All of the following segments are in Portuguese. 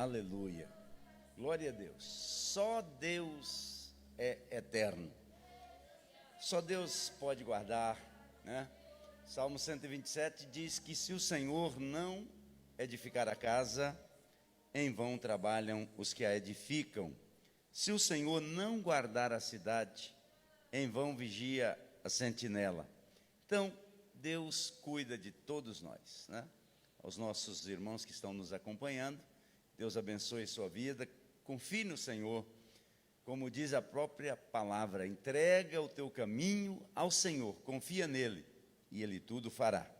Aleluia. Glória a Deus. Só Deus é eterno. Só Deus pode guardar, né? Salmo 127 diz que se o Senhor não edificar a casa, em vão trabalham os que a edificam. Se o Senhor não guardar a cidade, em vão vigia a sentinela. Então, Deus cuida de todos nós, né? Aos nossos irmãos que estão nos acompanhando, Deus abençoe sua vida, confie no Senhor, como diz a própria palavra, entrega o teu caminho ao Senhor, confia nele e ele tudo fará.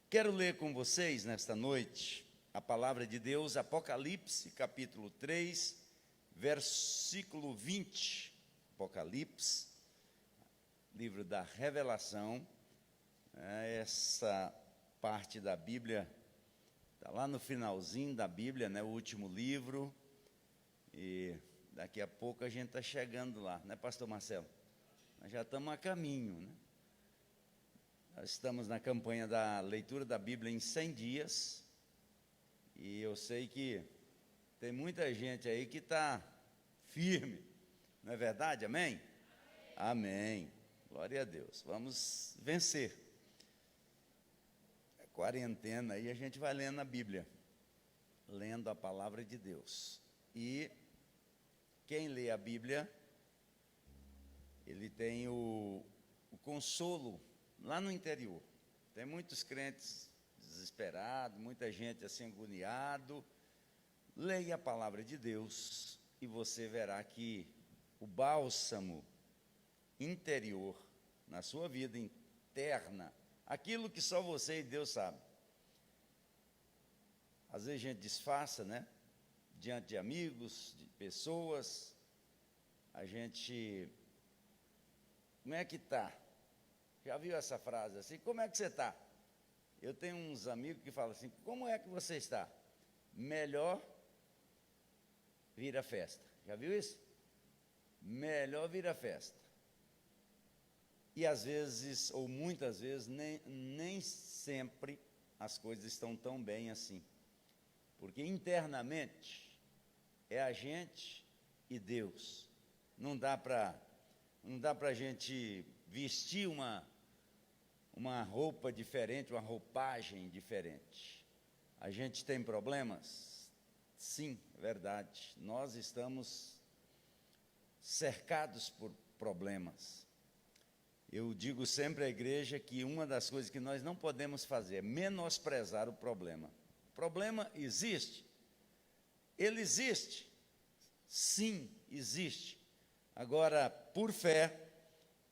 Quero ler com vocês nesta noite a palavra de Deus, Apocalipse, capítulo 3, versículo 20, Apocalipse, livro da Revelação. Essa parte da Bíblia está lá no finalzinho da Bíblia, né, o último livro, e daqui a pouco a gente está chegando lá, né, pastor Marcelo? Nós já estamos a caminho, né? Nós estamos na campanha da leitura da Bíblia em 100 dias, e eu sei que tem muita gente aí que está firme, não é verdade? Amém? Amém. Glória a Deus. Vamos vencer. Quarentena aí a gente vai lendo a Bíblia, lendo a palavra de Deus. E quem lê a Bíblia, ele tem o consolo lá no interior. Tem muitos crentes desesperados, muita gente assim agoniado. Leia a palavra de Deus e você verá que o bálsamo interior na sua vida interna, aquilo que só você e Deus sabem. Às vezes a gente disfarça, né? Diante de amigos, de pessoas, a gente, como é que está? Já viu essa frase assim? Como é que você está? Eu tenho uns amigos que falam assim, como é que você está? Melhor vira festa. Já viu isso? Melhor vira festa. E às vezes, ou muitas vezes, nem sempre as coisas estão tão bem assim. Porque internamente é a gente e Deus. Não dá para a gente vestir uma roupa diferente, uma roupagem diferente. A gente tem problemas? Sim, é verdade. Nós estamos cercados por problemas. Eu digo sempre à igreja que uma das coisas que nós não podemos fazer é menosprezar o problema. O problema existe. Ele existe. Sim, existe. Agora, por fé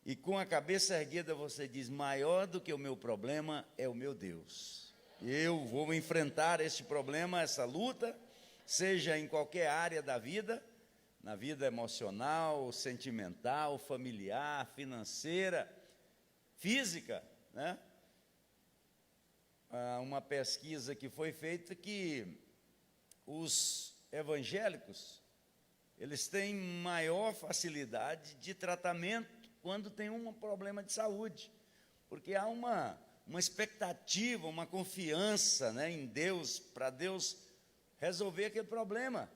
e com a cabeça erguida, você diz, maior do que o meu problema é o meu Deus. Eu vou enfrentar esse problema, essa luta, seja em qualquer área da vida, na vida emocional, sentimental, familiar, financeira, física, né? Uma pesquisa que foi feita que os evangélicos, eles têm maior facilidade de tratamento quando tem um problema de saúde, porque há uma expectativa, uma confiança, né, em Deus, para Deus resolver aquele problema.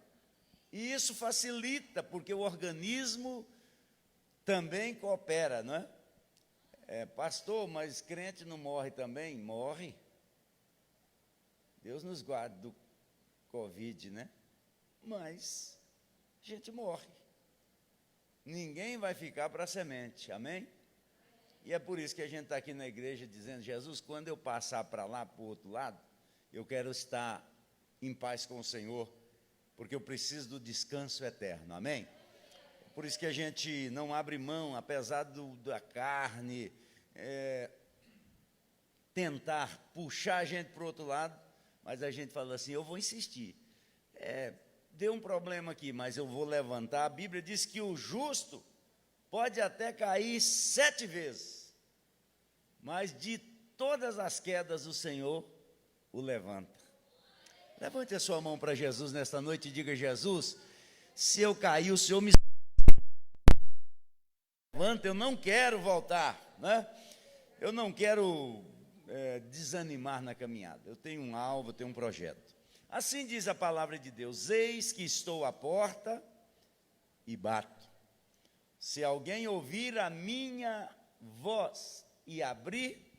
E isso facilita, porque o organismo também coopera, não é? Pastor, mas crente não morre também? Morre. Deus nos guarde do Covid, né? Mas a gente morre. Ninguém vai ficar para a semente, amém? E é por isso que a gente está aqui na igreja dizendo, Jesus, quando eu passar para lá, para o outro lado, eu quero estar em paz com o Senhor, porque eu preciso do descanso eterno, amém? Por isso que a gente não abre mão, apesar da carne tentar puxar a gente para o outro lado, mas a gente fala assim, eu vou insistir. Deu um problema aqui, mas eu vou levantar. A Bíblia diz que o justo pode até cair 7 vezes, mas de todas as quedas o Senhor o levanta. Levante a sua mão para Jesus nesta noite e diga, Jesus, se eu cair, o Senhor me levanta, eu não quero voltar, né? Eu não quero desanimar na caminhada, eu tenho um alvo, eu tenho um projeto. Assim diz a palavra de Deus: eis que estou à porta e bato. Se alguém ouvir a minha voz e abrir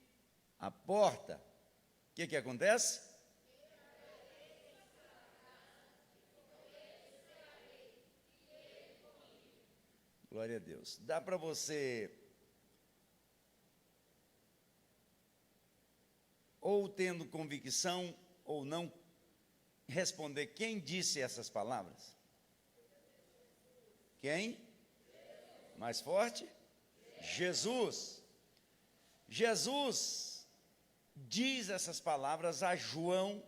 a porta, o que acontece? Glória a Deus. Dá para você, ou tendo convicção ou não, responder quem disse essas palavras? Quem? Mais forte? Jesus. Jesus diz essas palavras a João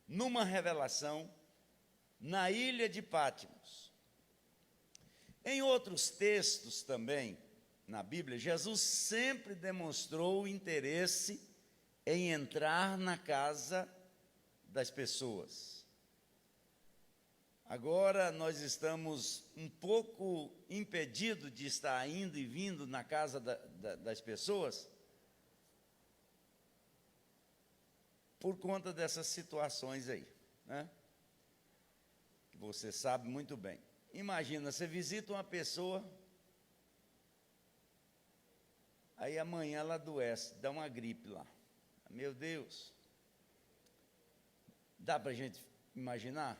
numa revelação na ilha de Patmos. Em outros textos também na Bíblia, Jesus sempre demonstrou interesse em entrar na casa das pessoas. Agora nós estamos um pouco impedidos de estar indo e vindo na casa das pessoas por conta dessas situações aí, né? Que você sabe muito bem. Imagina, você visita uma pessoa, aí amanhã ela adoece, dá uma gripe lá. Meu Deus, dá para a gente imaginar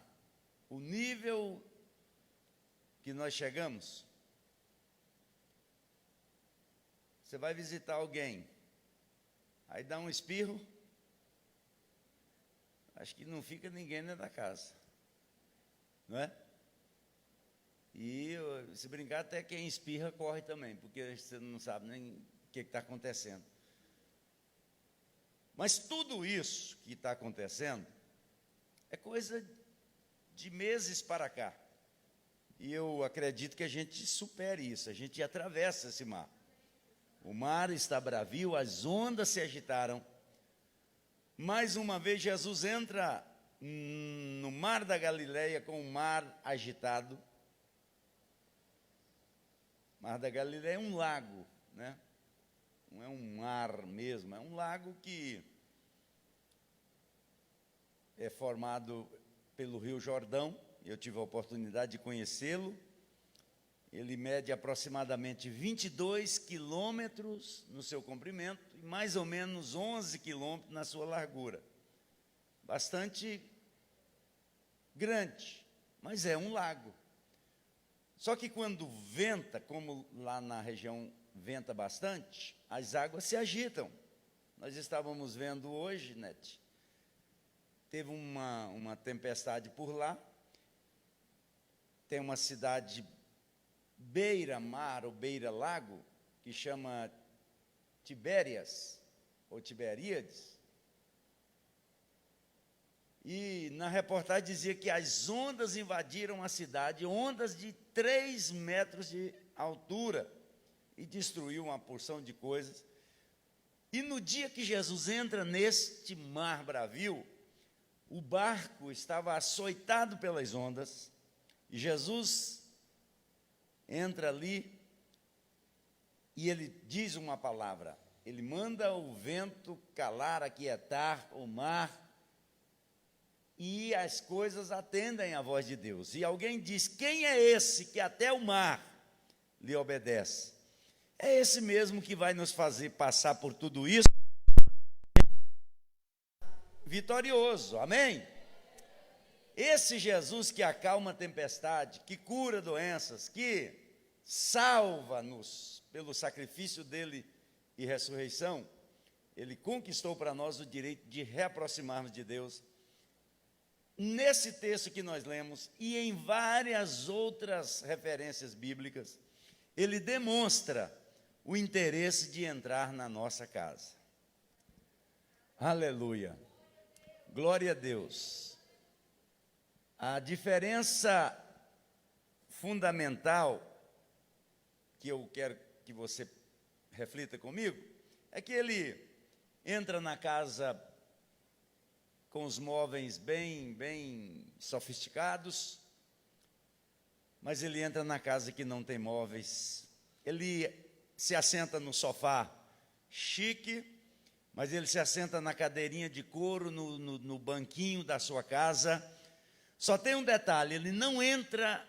o nível que nós chegamos? Você vai visitar alguém, aí dá um espirro, acho que não fica ninguém dentro da casa, não é? E se brincar, até quem espirra corre também, porque você não sabe nem o que está acontecendo. Mas tudo isso que está acontecendo é coisa de meses para cá. E eu acredito que a gente supere isso, a gente atravessa esse mar. O mar está bravio, as ondas se agitaram. Mais uma vez, Jesus entra no mar da Galileia com o mar agitado. O mar da Galileia é um lago, né? Não é um mar mesmo, é um lago que é formado pelo Rio Jordão. Eu tive a oportunidade de conhecê-lo. Ele mede aproximadamente 22 quilômetros no seu comprimento e mais ou menos 11 quilômetros na sua largura. Bastante grande, mas é um lago. Só que quando venta, como lá na região venta bastante, as águas se agitam. Nós estávamos vendo hoje, Nete, teve uma tempestade por lá. Tem uma cidade beira-mar ou beira-lago, que chama Tibérias, ou Tiberíades. E na reportagem dizia que as ondas invadiram a cidade, ondas de 3 metros de altura, e destruiu uma porção de coisas. E no dia que Jesus entra neste mar bravio, o barco estava açoitado pelas ondas, e Jesus entra ali, e ele diz uma palavra, ele manda o vento calar, aquietar o mar, e as coisas atendem à voz de Deus. E alguém diz: quem é esse que até o mar lhe obedece? É esse mesmo que vai nos fazer passar por tudo isso vitorioso, amém? Esse Jesus que acalma a tempestade, que cura doenças, que salva-nos pelo sacrifício dele e ressurreição, ele conquistou para nós o direito de reaproximarmos de Deus. Nesse texto que nós lemos e em várias outras referências bíblicas, ele demonstra o interesse de entrar na nossa casa. Aleluia. Glória a Deus. A diferença fundamental que eu quero que você reflita comigo é que ele entra na casa com os móveis bem sofisticados, mas ele entra na casa que não tem móveis. Ele se assenta no sofá chique, mas ele se assenta na cadeirinha de couro, no banquinho da sua casa. Só tem um detalhe: ele não entra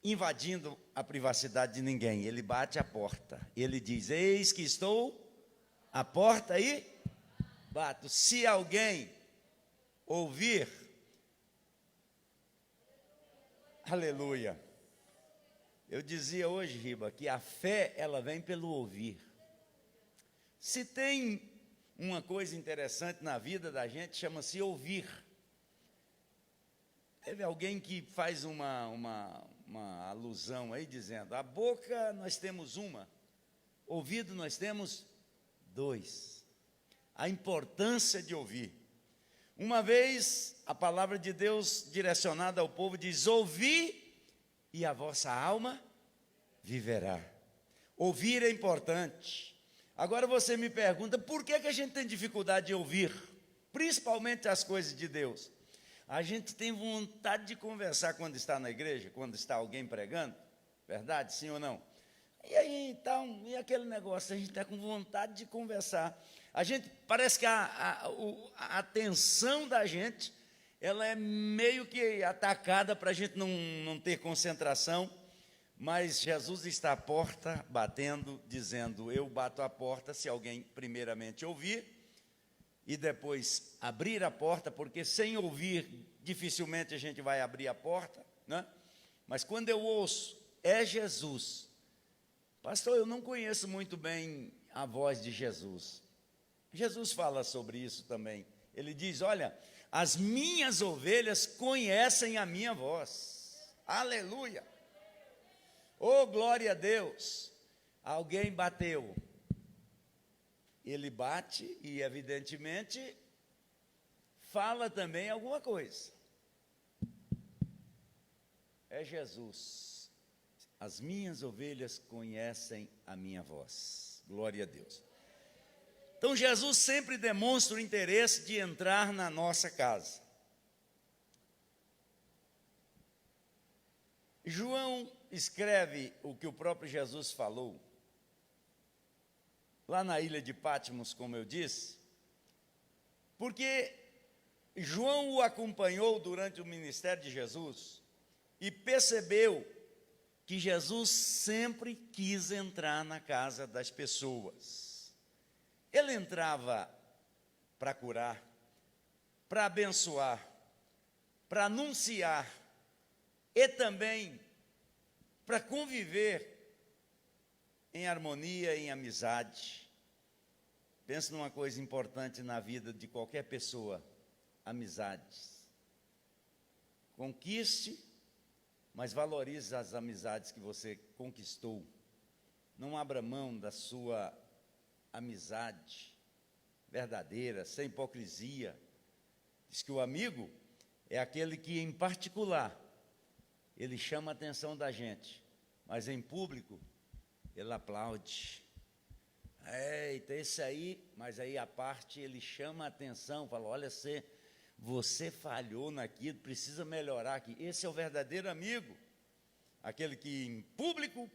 invadindo a privacidade de ninguém, ele bate a porta. Ele diz: eis que estou à porta e bato. Se alguém ouvir, aleluia. Eu dizia hoje, Riba, que a fé, ela vem pelo ouvir. Se tem uma coisa interessante na vida da gente, chama-se ouvir. Teve alguém que faz uma alusão aí, dizendo: a boca nós temos uma, ouvido nós temos dois. A importância de ouvir. Uma vez, a palavra de Deus direcionada ao povo diz: ouvi e a vossa alma viverá. Ouvir é importante. Agora você me pergunta, por que a gente tem dificuldade de ouvir? Principalmente as coisas de Deus. A gente tem vontade de conversar quando está na igreja, quando está alguém pregando, verdade, sim ou não? E aí, então, e aquele negócio, a gente está com vontade de conversar. A gente, parece que a atenção da gente, ela é meio que atacada para a gente não ter concentração, mas Jesus está à porta batendo, dizendo: eu bato a porta, se alguém primeiramente ouvir, e depois abrir a porta, porque sem ouvir, dificilmente a gente vai abrir a porta, né? Mas quando eu ouço, é Jesus. Pastor, eu não conheço muito bem a voz de Jesus. Jesus fala sobre isso também. Ele diz: olha, as minhas ovelhas conhecem a minha voz. Aleluia! Oh, glória a Deus! Alguém bateu. Ele bate e, evidentemente, fala também alguma coisa. É Jesus. As minhas ovelhas conhecem a minha voz. Glória a Deus. Então, Jesus sempre demonstra o interesse de entrar na nossa casa. João escreve o que o próprio Jesus falou, lá na ilha de Patmos, como eu disse, porque João o acompanhou durante o ministério de Jesus e percebeu que Jesus sempre quis entrar na casa das pessoas. Ele entrava para curar, para abençoar, para anunciar e também para conviver em harmonia, em amizade. Pense numa coisa importante na vida de qualquer pessoa: amizades. Conquiste, mas valorize as amizades que você conquistou. Não abra mão da sua amizade verdadeira, sem hipocrisia. Diz que o amigo é aquele que, em particular, ele chama a atenção da gente, mas em público ele aplaude. Eita, esse aí, mas aí à parte ele chama a atenção, fala: olha, você falhou naquilo, precisa melhorar aqui. Esse é o verdadeiro amigo, aquele que em público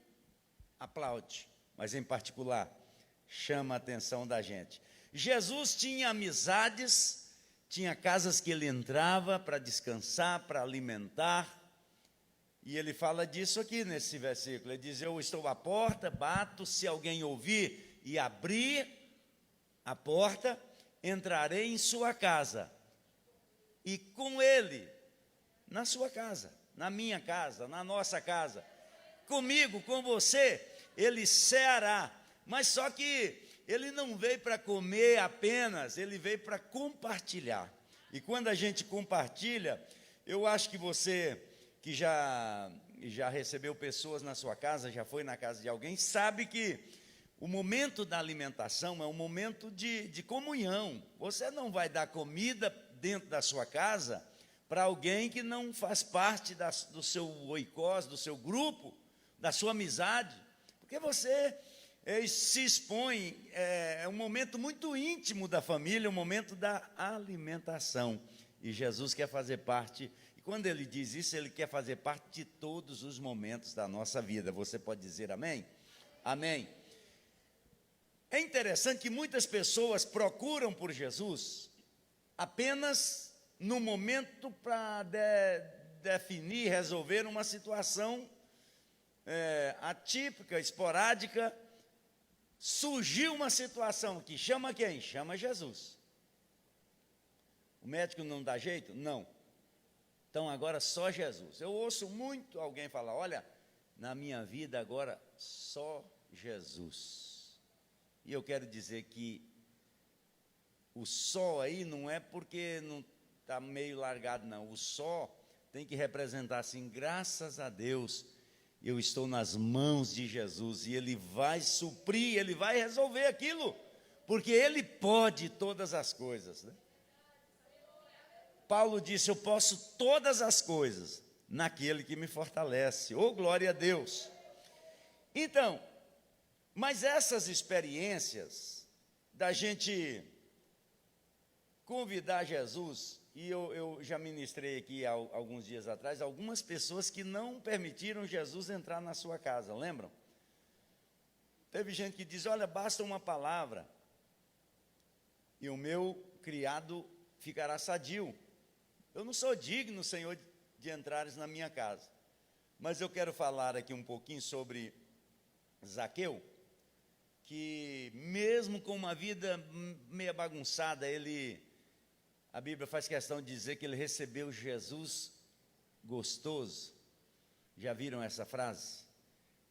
aplaude, mas em particular chama a atenção da gente. Jesus tinha amizades, tinha casas que ele entrava para descansar, para alimentar, e ele fala disso aqui nesse versículo. Ele diz: eu estou à porta, bato, se alguém ouvir e abrir a porta, entrarei em sua casa, e com ele, na sua casa, na minha casa, na nossa casa, comigo, com você, ele ceará. Mas só que ele não veio para comer apenas, ele veio para compartilhar. E quando a gente compartilha, eu acho que você que já recebeu pessoas na sua casa, já foi na casa de alguém, sabe que o momento da alimentação é um momento de comunhão. Você não vai dar comida dentro da sua casa para alguém que não faz parte do seu oikos, do seu grupo, da sua amizade, porque você se expõe, é um momento muito íntimo da família, um momento da alimentação, e Jesus quer fazer parte, e quando ele diz isso, ele quer fazer parte de todos os momentos da nossa vida. Você pode dizer amém? Amém. É interessante que muitas pessoas procuram por Jesus apenas no momento para definir, resolver uma situação atípica, esporádica. Surgiu uma situação que chama quem? Chama Jesus. O médico não dá jeito? Não. Então agora só Jesus. Eu ouço muito alguém falar, olha, na minha vida agora só Jesus. E eu quero dizer que o só aí não é porque não está meio largado, não. O só tem que representar assim, graças a Deus, eu estou nas mãos de Jesus e Ele vai suprir, Ele vai resolver aquilo, porque Ele pode todas as coisas, né? Paulo disse, eu posso todas as coisas naquele que me fortalece. Oh, glória a Deus! Então, mas essas experiências da gente convidar Jesus, e eu já ministrei aqui alguns dias atrás, algumas pessoas que não permitiram Jesus entrar na sua casa, lembram? Teve gente que diz, olha, basta uma palavra, e o meu criado ficará sadio. Eu não sou digno, Senhor, de entrares na minha casa. Mas eu quero falar aqui um pouquinho sobre Zaqueu, que mesmo com uma vida meia bagunçada, a Bíblia faz questão de dizer que ele recebeu Jesus gostoso. Já viram essa frase?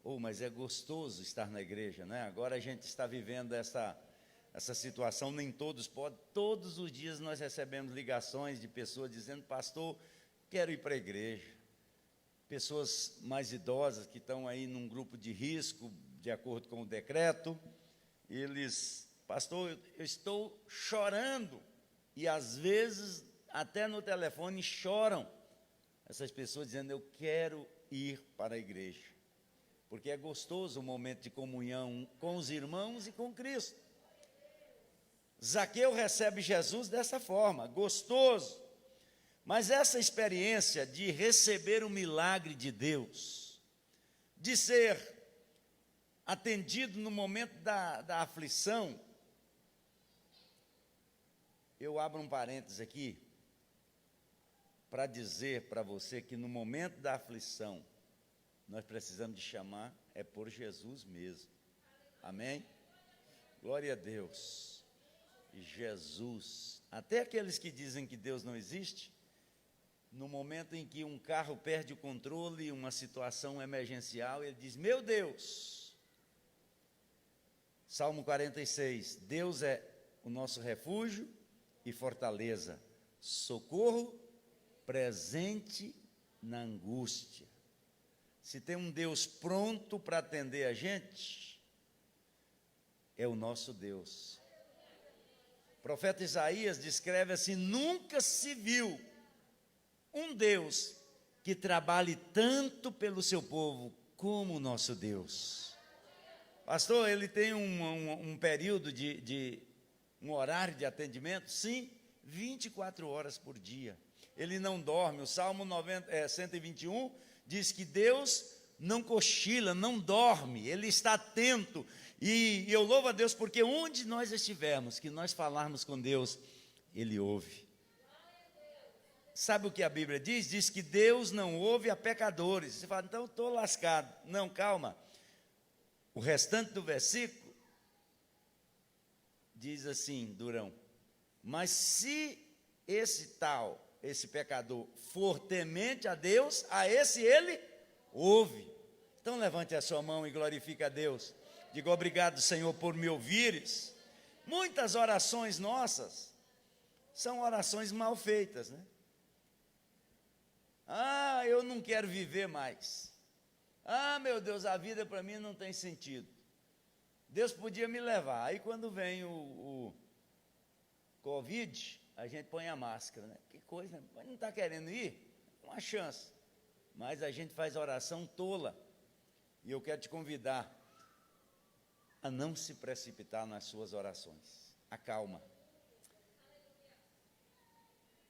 Oh, mas é gostoso estar na igreja, né? Agora a gente está vivendo essa situação, nem todos podem. Todos os dias nós recebemos ligações de pessoas dizendo, pastor, quero ir para a igreja. Pessoas mais idosas que estão aí num grupo de risco, de acordo com o decreto, eles, pastor, eu estou chorando, e às vezes até no telefone choram, essas pessoas dizendo, eu quero ir para a igreja, porque é gostoso o momento de comunhão com os irmãos e com Cristo. Zaqueu recebe Jesus dessa forma, gostoso. Mas essa experiência de receber o milagre de Deus, de ser atendido no momento da aflição, eu abro um parênteses aqui, para dizer para você que no momento da aflição, nós precisamos de chamar, é por Jesus mesmo. Amém? Glória a Deus. Jesus, até aqueles que dizem que Deus não existe, no momento em que um carro perde o controle, uma situação emergencial, ele diz, meu Deus, Salmo 46, Deus é o nosso refúgio e fortaleza, socorro presente na angústia. Se tem um Deus pronto para atender a gente, é o nosso Deus. O profeta Isaías descreve assim, nunca se viu um Deus que trabalhe tanto pelo seu povo como o nosso Deus. Pastor, ele tem um período um horário de atendimento? Sim, 24 horas por dia. Ele não dorme. O Salmo 121 diz que Deus não cochila, não dorme, Ele está atento. E eu louvo a Deus porque onde nós estivermos, que nós falarmos com Deus, Ele ouve. Sabe o que a Bíblia diz? Diz que Deus não ouve a pecadores. Você fala, então eu estou lascado. Não, calma. O restante do versículo diz assim, Durão, mas se esse pecador for temente a Deus, a esse ele ouve. Então levante a sua mão e glorifique a Deus. Diga, obrigado, Senhor, por me ouvires. Muitas orações nossas são orações mal feitas, né? Ah, eu não quero viver mais. Ah, meu Deus, a vida para mim não tem sentido. Deus podia me levar. Aí quando vem o Covid, a gente põe a máscara, né? Que coisa, né? Mas não está querendo ir? Uma chance. Mas a gente faz oração tola. E eu quero te convidar a não se precipitar nas suas orações. Acalma.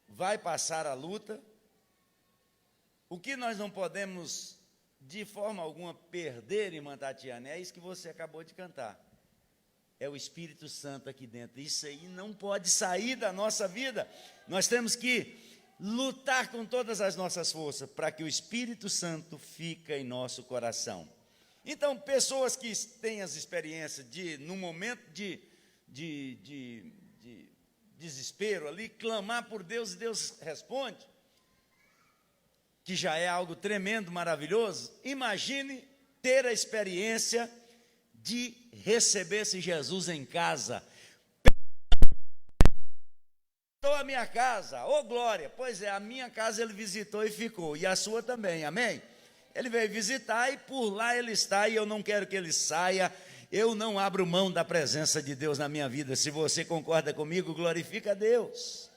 Vai passar a luta. O que nós não podemos, de forma alguma, perder, irmã Tatiana, é isso que você acabou de cantar. é o Espírito Santo aqui dentro. Isso aí não pode sair da nossa vida. Nós temos que lutar com todas as nossas forças para que o Espírito Santo fique em nosso coração. Então, pessoas que têm as experiências de, no momento de desespero ali, clamar por Deus e Deus responde, que já é algo tremendo, maravilhoso. Imagine ter a experiência de receber esse Jesus em casa. Visitou a minha casa, ô glória, pois é, a minha casa ele visitou e ficou, e a sua também, amém? Ele veio visitar e por lá ele está, e eu não quero que ele saia. Eu não abro mão da presença de Deus na minha vida. Se você concorda comigo, glorifica a Deus.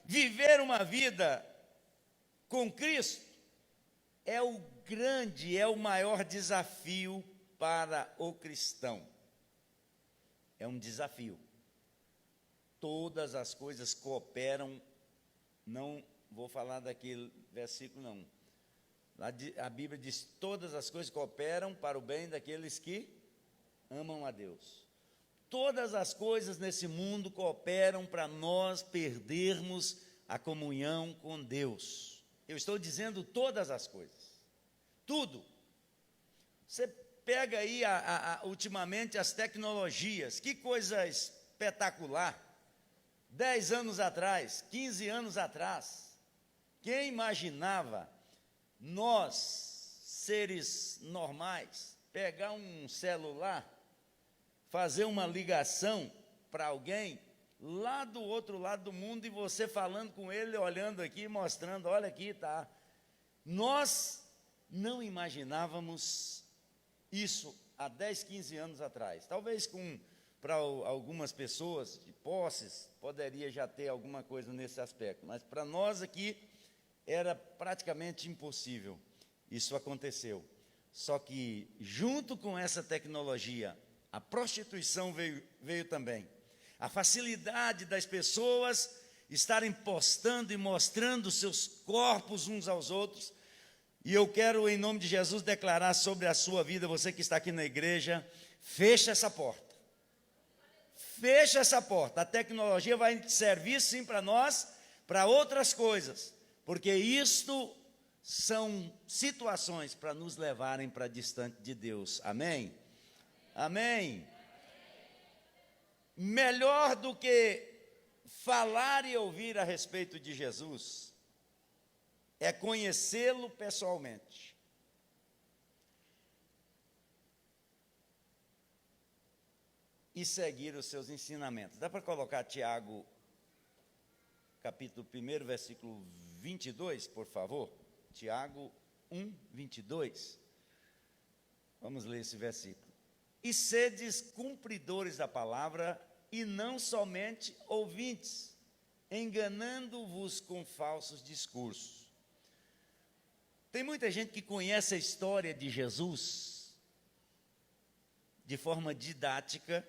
Viver uma vida com Cristo é o maior desafio para o cristão. É um desafio. Todas as coisas cooperam, não vou falar daquele versículo não. A Bíblia diz, todas as coisas cooperam para o bem daqueles que amam a Deus. Todas as coisas nesse mundo cooperam para nós perdermos a comunhão com Deus. Eu estou dizendo todas as coisas. Tudo. Você pega aí ultimamente as tecnologias, que coisa espetacular. 10 anos atrás, 15 anos atrás, quem imaginava nós, seres normais, pegar um celular, fazer uma ligação para alguém lá do outro lado do mundo e você falando com ele, olhando aqui, mostrando, olha aqui, tá. Nós não imaginávamos isso há 10, 15 anos atrás. Talvez para algumas pessoas de posses, poderia já ter alguma coisa nesse aspecto, mas para nós aqui era praticamente impossível. Isso aconteceu. Só que, junto com essa tecnologia, a prostituição veio também. A facilidade das pessoas estarem postando e mostrando seus corpos uns aos outros. E eu quero, em nome de Jesus, declarar sobre a sua vida, você que está aqui na igreja, fecha essa porta. Fecha essa porta. A tecnologia vai servir sim para nós, para outras coisas. Porque isto são situações para nos levarem para distante de Deus. Amém? Amém? Melhor do que falar e ouvir a respeito de Jesus é conhecê-lo pessoalmente. E seguir os seus ensinamentos. Dá para colocar Tiago, capítulo 1, versículo 22, por favor? Tiago 1, 22. Vamos ler esse versículo. E sedes cumpridores da palavra, e não somente ouvintes, enganando-vos com falsos discursos. Tem muita gente que conhece a história de Jesus de forma didática,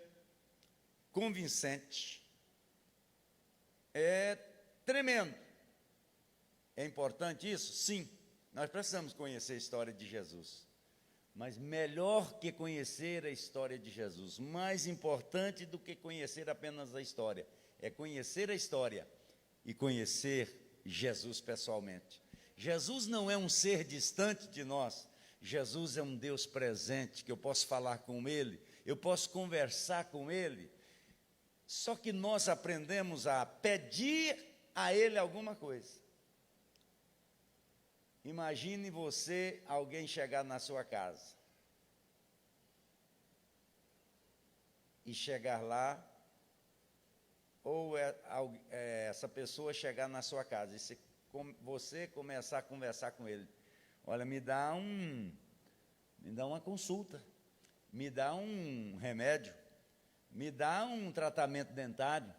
convincente. É tremendo. É importante isso? Sim. Nós precisamos conhecer a história de Jesus. Mas melhor que conhecer a história de Jesus, mais importante do que conhecer apenas a história, é conhecer a história e conhecer Jesus pessoalmente. Jesus não é um ser distante de nós. Jesus é um Deus presente, que eu posso falar com Ele, eu posso conversar com Ele. Só que nós aprendemos a pedir a Ele alguma coisa. Imagine você, alguém chegar na sua casa. E chegar lá, ou essa pessoa chegar na sua casa, e você começar a conversar com ele. Olha, me dá uma consulta, me dá um remédio, me dá um tratamento dentário.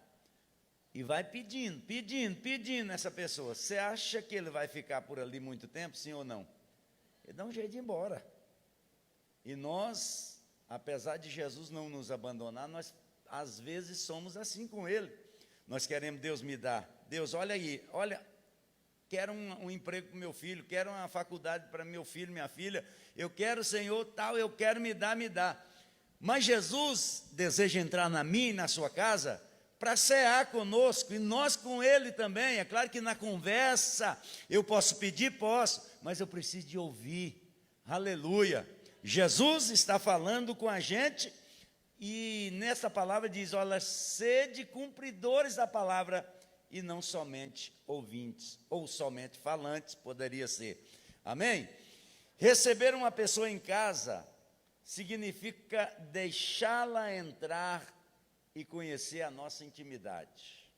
E vai pedindo essa pessoa. Você acha que ele vai ficar por ali muito tempo, sim ou não? Ele dá um jeito de ir embora. E nós, apesar de Jesus não nos abandonar, nós às vezes somos assim com Ele. Nós queremos, Deus me dá. Deus, olha aí, olha, quero um emprego para o meu filho, quero uma faculdade para meu filho, minha filha. Eu quero, Senhor, tal, eu quero, me dá, me dá. Mas Jesus deseja entrar na minha e na sua casa para cear conosco, e nós com Ele também. É claro que na conversa eu posso pedir, posso, mas eu preciso de ouvir. Aleluia. Jesus está falando com a gente, e nessa palavra diz, olha, sede cumpridores da palavra, e não somente ouvintes, ou somente falantes, poderia ser. Amém? Receber uma pessoa em casa significa deixá-la entrar e conhecer a nossa intimidade.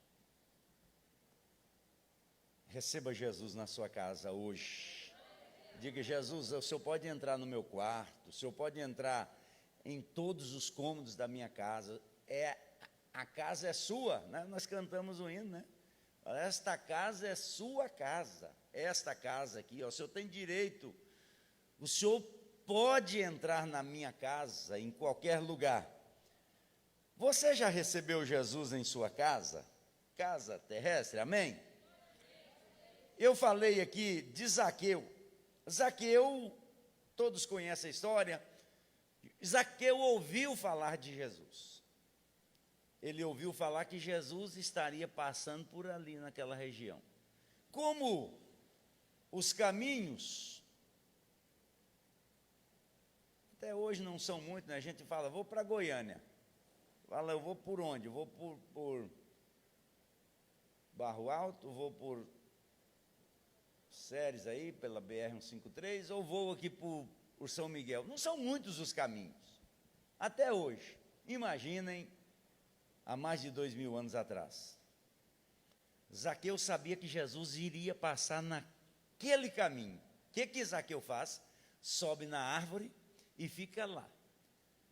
Receba Jesus na sua casa hoje. Diga, Jesus, o Senhor pode entrar no meu quarto, o Senhor pode entrar em todos os cômodos da minha casa. A casa é sua, né? Nós cantamos o hino, né? Esta casa é sua casa, esta casa aqui, ó, o Senhor tem direito, o Senhor pode entrar na minha casa, em qualquer lugar. Você já recebeu Jesus em sua casa? Casa terrestre, amém? Eu falei aqui de Zaqueu. Zaqueu, todos conhecem a história. Zaqueu ouviu falar de Jesus. Ele ouviu falar que Jesus estaria passando por ali naquela região. Como os caminhos, até hoje não são muitos, né? A gente fala, vou para Goiânia. Fala, eu vou por onde? Eu vou por Barro Alto, vou por Séries aí, pela BR-153, ou vou aqui por São Miguel. Não são muitos os caminhos. Até hoje. Imaginem, há mais de 2000 anos atrás. Zaqueu sabia que Jesus iria passar naquele caminho. O que Zaqueu faz? Sobe na árvore e fica lá.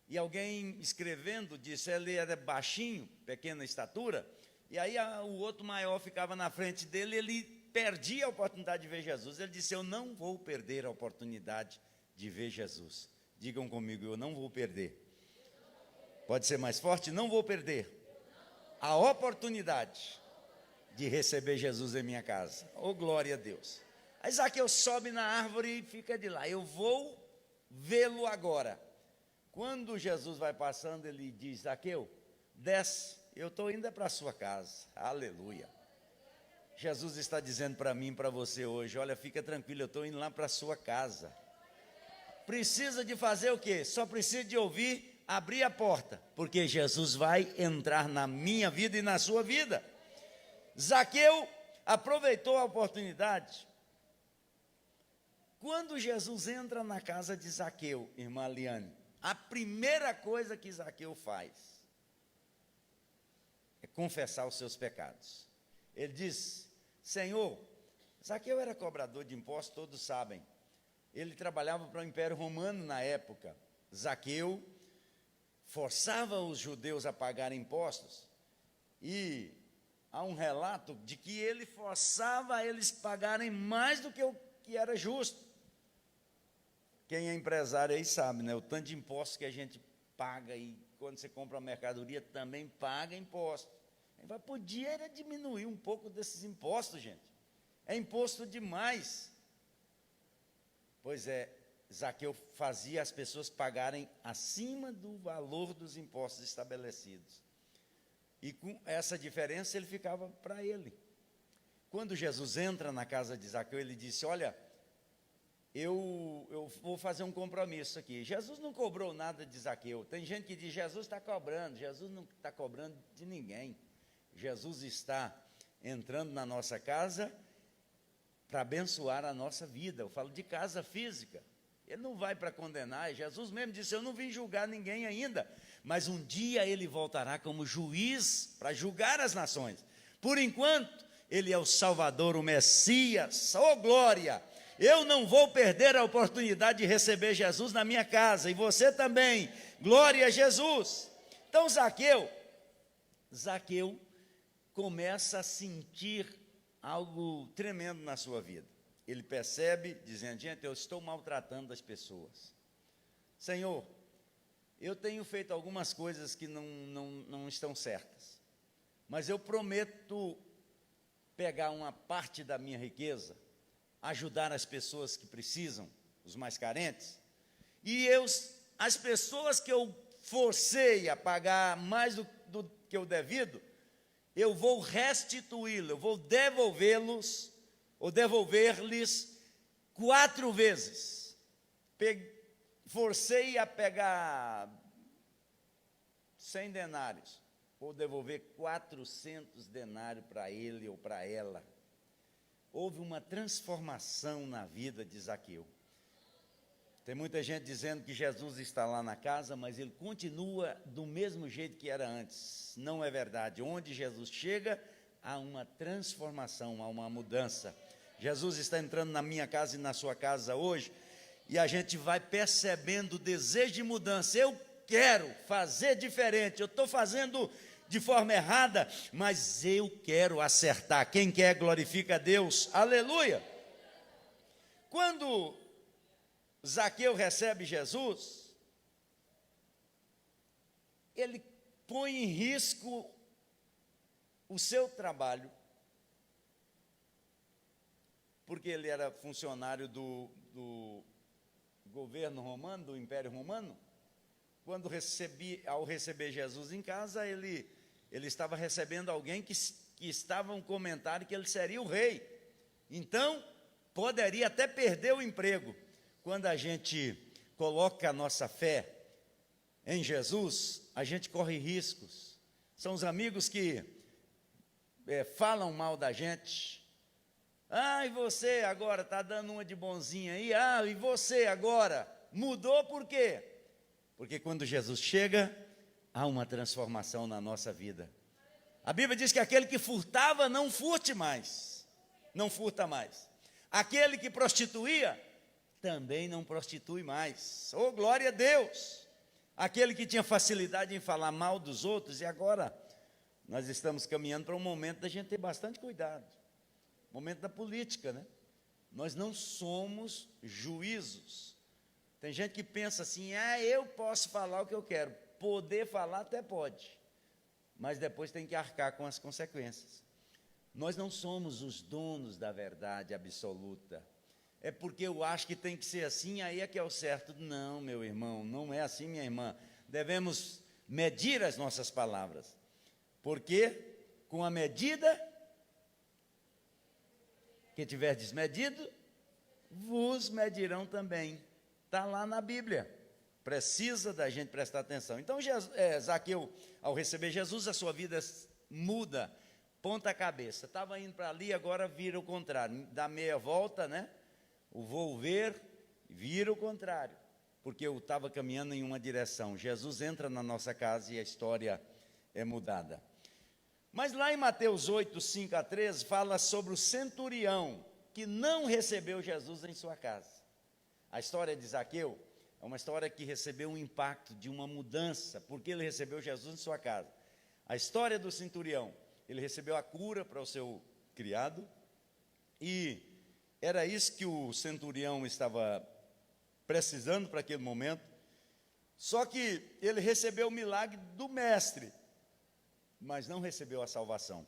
E alguém escrevendo disse, ele era baixinho, pequena estatura, e aí o outro maior ficava na frente dele, ele perdia a oportunidade de ver Jesus. Ele disse, eu não vou perder a oportunidade de ver Jesus. Digam comigo, eu não vou perder. Pode ser mais forte? Não vou perder a oportunidade de receber Jesus em minha casa. Oh, glória a Deus. Aí Zaqueu sobe na árvore e fica de lá. Eu vou vê-lo agora. Quando Jesus vai passando, ele diz, Zaqueu, desce, eu estou indo para a sua casa. Aleluia. Jesus está dizendo para mim e para você hoje, olha, fica tranquilo, eu estou indo lá para a sua casa. Precisa de fazer o quê? Só precisa de ouvir, abrir a porta, porque Jesus vai entrar na minha vida e na sua vida. Zaqueu aproveitou a oportunidade. Quando Jesus entra na casa de Zaqueu, irmã Liane, a primeira coisa que Zaqueu faz é confessar os seus pecados. Ele diz, Senhor, Zaqueu era cobrador de impostos, todos sabem. Ele trabalhava para o Império Romano na época. Zaqueu forçava os judeus a pagar impostos. E há um relato de que ele forçava eles pagarem mais do que o que era justo. Quem é empresário aí sabe, né? O tanto de impostos que a gente paga, e quando você compra uma mercadoria também paga imposto. Podia diminuir um pouco desses impostos, gente. É imposto demais. Pois é, Zaqueu fazia as pessoas pagarem acima do valor dos impostos estabelecidos. E com essa diferença ele ficava para ele. Quando Jesus entra na casa de Zaqueu, ele disse, olha, eu vou fazer um compromisso aqui. Jesus não cobrou nada de Zaqueu. Tem gente que diz, Jesus está cobrando. Jesus não está cobrando de ninguém. Jesus está entrando na nossa casa para abençoar a nossa vida. Eu falo de casa física. Ele não vai para condenar. Jesus mesmo disse, eu não vim julgar ninguém ainda, mas um dia ele voltará como juiz para julgar as nações. Por enquanto, ele é o Salvador, o Messias. Oh, glória! Eu não vou perder a oportunidade de receber Jesus na minha casa, e você também. Glória a Jesus! Então Zaqueu começa a sentir algo tremendo na sua vida. Ele percebe, dizendo, gente, eu estou maltratando as pessoas. Senhor, eu tenho feito algumas coisas que não estão certas, mas eu prometo pegar uma parte da minha riqueza, ajudar as pessoas que precisam, os mais carentes, e as pessoas que eu forcei a pagar mais do que o devido, eu vou restituí-lo, eu vou devolvê-los, ou devolver-lhes 4 vezes. Forcei a pegar 100 denários, vou devolver 400 denários para ele ou para ela. Houve uma transformação na vida de Zaqueu. Tem muita gente dizendo que Jesus está lá na casa, mas ele continua do mesmo jeito que era antes. Não é verdade. Onde Jesus chega, há uma transformação, há uma mudança. Jesus está entrando na minha casa e na sua casa hoje, e a gente vai percebendo o desejo de mudança. Eu quero fazer diferente, eu estou fazendo de forma errada, mas eu quero acertar. Quem quer, glorifica a Deus. Aleluia! Quando Zaqueu recebe Jesus, ele põe em risco o seu trabalho, porque ele era funcionário do governo romano, do Império Romano. Ao receber Jesus em casa, ele estava recebendo alguém que estava um comentário que ele seria o rei. Então, poderia até perder o emprego. Quando a gente coloca a nossa fé em Jesus, a gente corre riscos. São os amigos que falam mal da gente. Ah, e você agora está dando uma de bonzinha aí? Ah, e você agora mudou por quê? Porque quando Jesus chega, há uma transformação na nossa vida. A Bíblia diz que aquele que furtava, não furte mais. Não furta mais. Aquele que prostituía, também não prostitui mais. Oh, glória a Deus! Aquele que tinha facilidade em falar mal dos outros, e agora nós estamos caminhando para um momento da gente ter bastante cuidado. Momento da política, né? Nós não somos juízos. Tem gente que pensa assim, eu posso falar o que eu quero. Poder falar até pode, mas depois tem que arcar com as consequências. Nós não somos os donos da verdade absoluta. É porque eu acho que tem que ser assim, aí é que é o certo. Não, meu irmão, não é assim, minha irmã. Devemos medir as nossas palavras, porque com a medida que tiver desmedido, vos medirão também. Está lá na Bíblia. Precisa da gente prestar atenção. Então, Zaqueu, ao receber Jesus, a sua vida muda, ponta cabeça. Estava indo para ali, agora vira o contrário. Dá meia volta, né? O volver vira o contrário, porque eu estava caminhando em uma direção. Jesus entra na nossa casa e a história é mudada. Mas lá em Mateus 8, 5 a 13, fala sobre o centurião que não recebeu Jesus em sua casa. A história de Zaqueu é uma história que recebeu um impacto de uma mudança, porque ele recebeu Jesus em sua casa. A história do centurião, ele recebeu a cura para o seu criado, e era isso que o centurião estava precisando para aquele momento. Só que ele recebeu o milagre do mestre, mas não recebeu a salvação.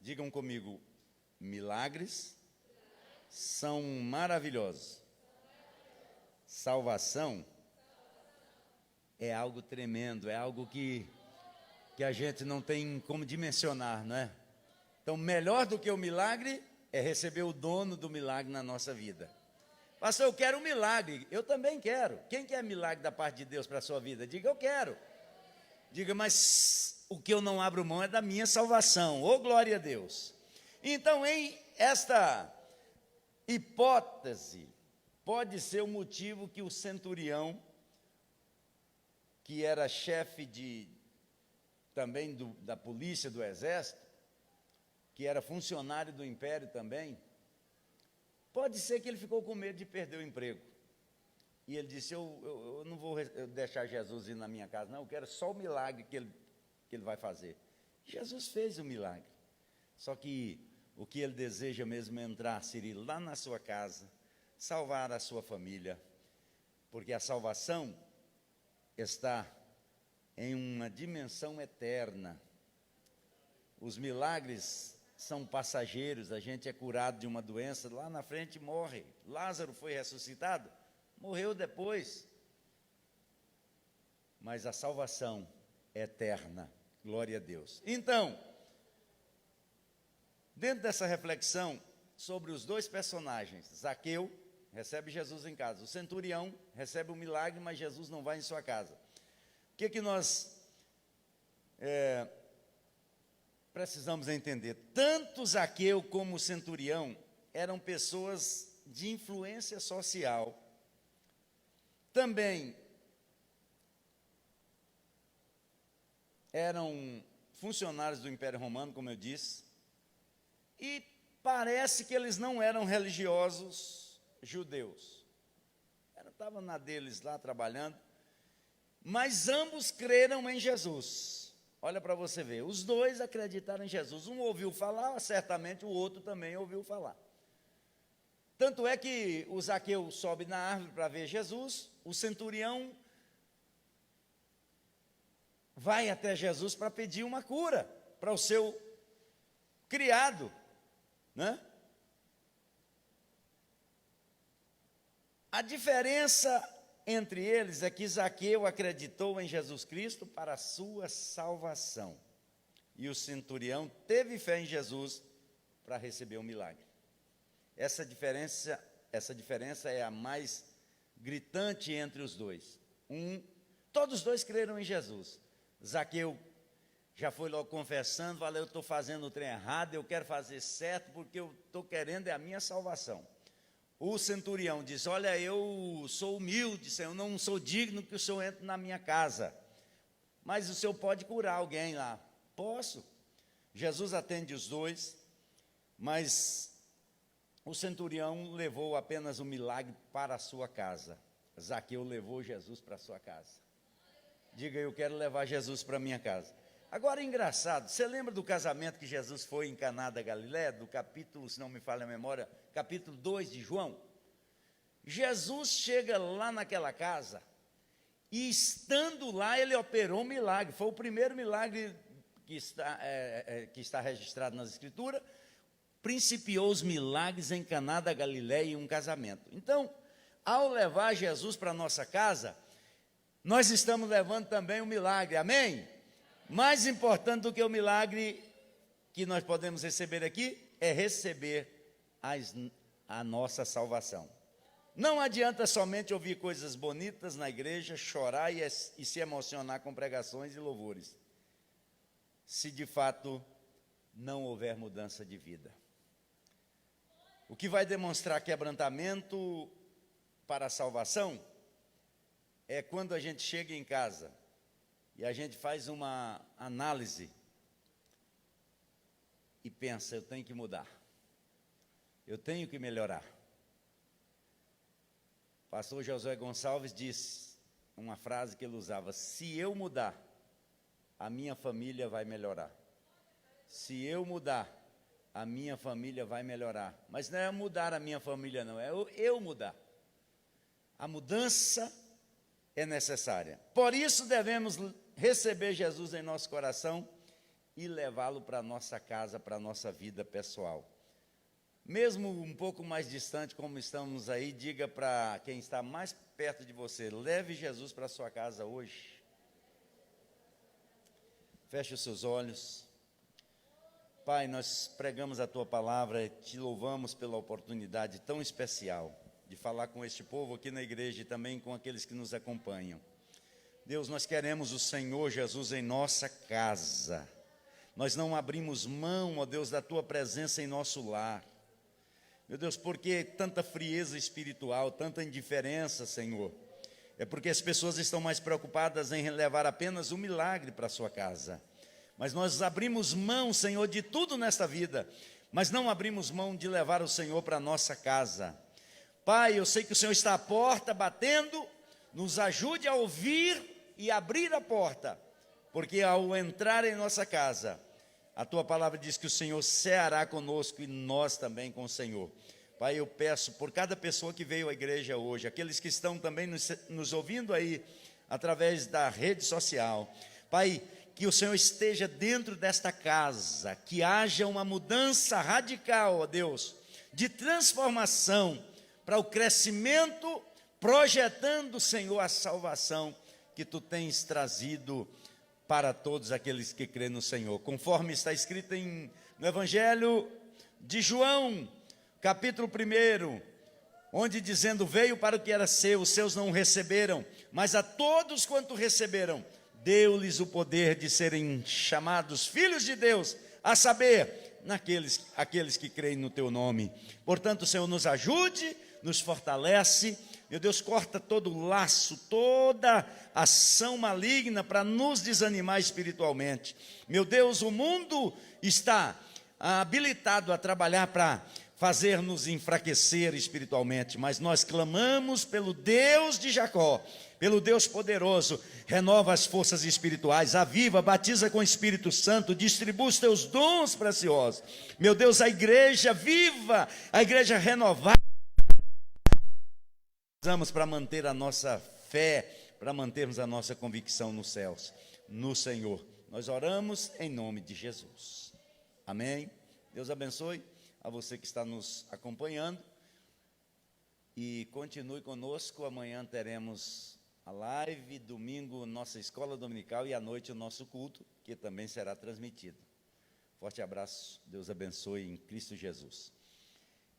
Digam comigo, milagres são maravilhosos. Salvação é algo tremendo, é algo que a gente não tem como dimensionar, não é? Então, melhor do que o milagre é receber o dono do milagre na nossa vida. Pastor, eu quero um milagre. Eu também quero. Quem quer milagre da parte de Deus para a sua vida? Diga, eu quero. Diga, mas o que eu não abro mão é da minha salvação. Oh, glória a Deus. Então, em esta hipótese, pode ser o motivo que o centurião, que era chefe também da polícia, do exército, que era funcionário do império também, pode ser que ele ficou com medo de perder o emprego. E ele disse, eu não vou deixar Jesus ir na minha casa, não, eu quero só o milagre que ele vai fazer. Jesus fez o milagre. Só que o que ele deseja mesmo é entrar, Cirilo, lá na sua casa, salvar a sua família, porque a salvação está em uma dimensão eterna. Os milagres são passageiros, a gente é curado de uma doença, lá na frente morre. Lázaro foi ressuscitado, morreu depois. mas a salvação é eterna. Glória a Deus. Então, dentro dessa reflexão sobre os dois personagens, Zaqueu recebe Jesus em casa, o centurião recebe o milagre, mas Jesus não vai em sua casa. O que nós precisamos entender? Tanto Zaqueu como o centurião eram pessoas de influência social. Também eram funcionários do Império Romano, como eu disse, e parece que eles não eram religiosos judeus. Estavam na deles lá trabalhando, mas ambos creram em Jesus. Olha para você ver, os dois acreditaram em Jesus. Um ouviu falar, certamente o outro também ouviu falar. Tanto é que o Zaqueu sobe na árvore para ver Jesus, o centurião vai até Jesus para pedir uma cura para o seu criado, né? A diferença entre eles é que Zaqueu acreditou em Jesus Cristo para a sua salvação, e o centurião teve fé em Jesus para receber o milagre. Essa diferença é a mais gritante entre os dois. Todos os dois creram em Jesus. Zaqueu já foi logo confessando, falou: eu estou fazendo o trem errado, eu quero fazer certo, porque eu estou querendo a minha salvação. O centurião diz: olha, eu sou humilde, Senhor, eu não sou digno que o Senhor entre na minha casa, mas o Senhor pode curar alguém lá. Posso. Jesus atende os dois, mas o centurião levou apenas o milagre para a sua casa. Zaqueu levou Jesus para a sua casa. Diga: eu quero levar Jesus para a minha casa. Agora, engraçado, você lembra do casamento que Jesus foi em Caná da Galileia, do capítulo, se não me falha a memória, capítulo 2 de João? Jesus chega lá naquela casa, e estando lá, ele operou um milagre. Foi o primeiro milagre que está registrado nas Escrituras. Principiou os milagres em Caná da Galileia em um casamento. Então, ao levar Jesus para a nossa casa, nós estamos levando também um milagre, amém? Mais importante do que o milagre que nós podemos receber aqui, é receber a nossa salvação. Não adianta somente ouvir coisas bonitas na igreja, chorar e se emocionar com pregações e louvores, se de fato não houver mudança de vida. O que vai demonstrar quebrantamento para a salvação é quando a gente chega em casa e a gente faz uma análise e pensa: eu tenho que mudar, eu tenho que melhorar. Pastor Josué Gonçalves disse uma frase que ele usava: se eu mudar, a minha família vai melhorar. Se eu mudar, a minha família vai melhorar. Mas não é mudar a minha família, não, é eu mudar. A mudança é necessária. Por isso devemos receber Jesus em nosso coração e levá-lo para a nossa casa, para a nossa vida pessoal. Mesmo um pouco mais distante, como estamos aí, diga para quem está mais perto de você: leve Jesus para a sua casa hoje. Feche os seus olhos. Pai, nós pregamos a Tua palavra e Te louvamos pela oportunidade tão especial de falar com este povo aqui na igreja e também com aqueles que nos acompanham. Deus, nós queremos o Senhor Jesus em nossa casa. Nós não abrimos mão, ó Deus, da Tua presença em nosso lar. Meu Deus, por que tanta frieza espiritual, tanta indiferença, Senhor? É porque as pessoas estão mais preocupadas em levar apenas um milagre para a sua casa. Mas nós abrimos mão, Senhor, de tudo nesta vida, mas não abrimos mão de levar o Senhor para a nossa casa. Pai, eu sei que o Senhor está à porta batendo, nos ajude a ouvir e abrir a porta, porque ao entrar em nossa casa, a Tua palavra diz que o Senhor ceará conosco e nós também com o Senhor. Pai, eu peço por cada pessoa que veio à igreja hoje, aqueles que estão também nos ouvindo aí, através da rede social, Pai, que o Senhor esteja dentro desta casa, que haja uma mudança radical, ó Deus, de transformação para o crescimento, projetando, Senhor, a salvação que tu tens trazido para todos aqueles que creem no Senhor, conforme está escrito no Evangelho de João, capítulo 1, onde dizendo, veio para o que era seu, os seus não o receberam, mas a todos quanto receberam, deu-lhes o poder de serem chamados filhos de Deus, a saber, aqueles que creem no teu nome. Portanto, Senhor, nos ajude, nos fortalece, meu Deus, corta todo o laço, toda ação maligna para nos desanimar espiritualmente. Meu Deus, o mundo está habilitado a trabalhar para fazer-nos enfraquecer espiritualmente, mas nós clamamos pelo Deus de Jacó, pelo Deus poderoso, renova as forças espirituais, aviva, batiza com o Espírito Santo, distribui os teus dons preciosos. Meu Deus, a igreja viva, a igreja renovada, precisamos para manter a nossa fé, para mantermos a nossa convicção nos céus, no Senhor. Nós oramos em nome de Jesus. Amém. Deus abençoe a você que está nos acompanhando e continue conosco. Amanhã teremos a live, domingo nossa escola dominical e à noite o nosso culto, que também será transmitido. Forte abraço, Deus abençoe em Cristo Jesus.